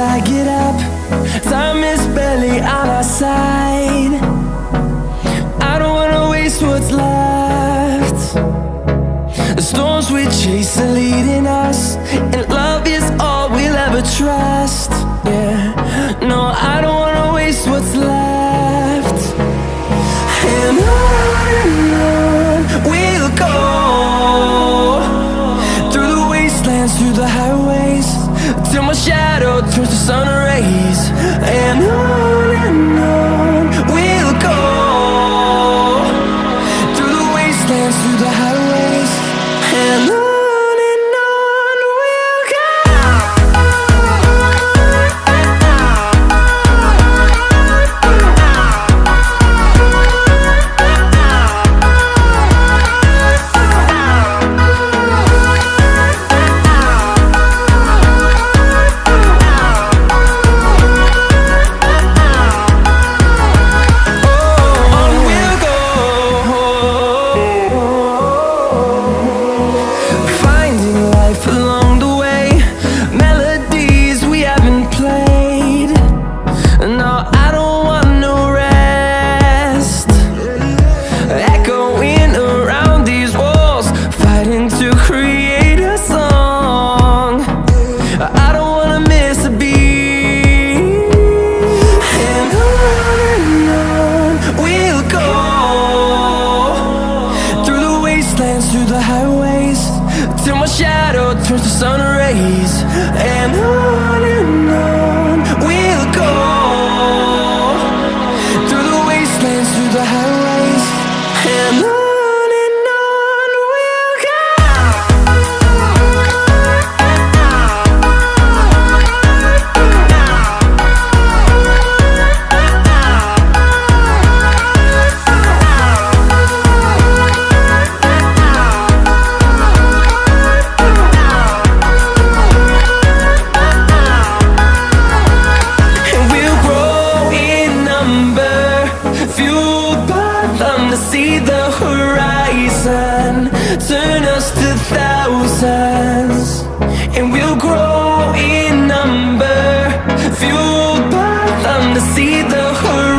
I get up. Time is barely on our side. I don't wanna waste what's left. The storms we chase are leading us, and love is all we'll ever trust. Yeah, no, I don't wanna waste what's left. And on we'll go, through the wastelands, through the highways, till my shadow turns to sun rays. And on we'll go, through the wastelands, through the highways, and on we'll go. Through the highways, till my shadow turns to sun rays. And on we'll go, through the wastelands, through the highways, and on we'll go. To see the horizon turn us to thousands, and we'll grow in number, fueled by them to see the horizon.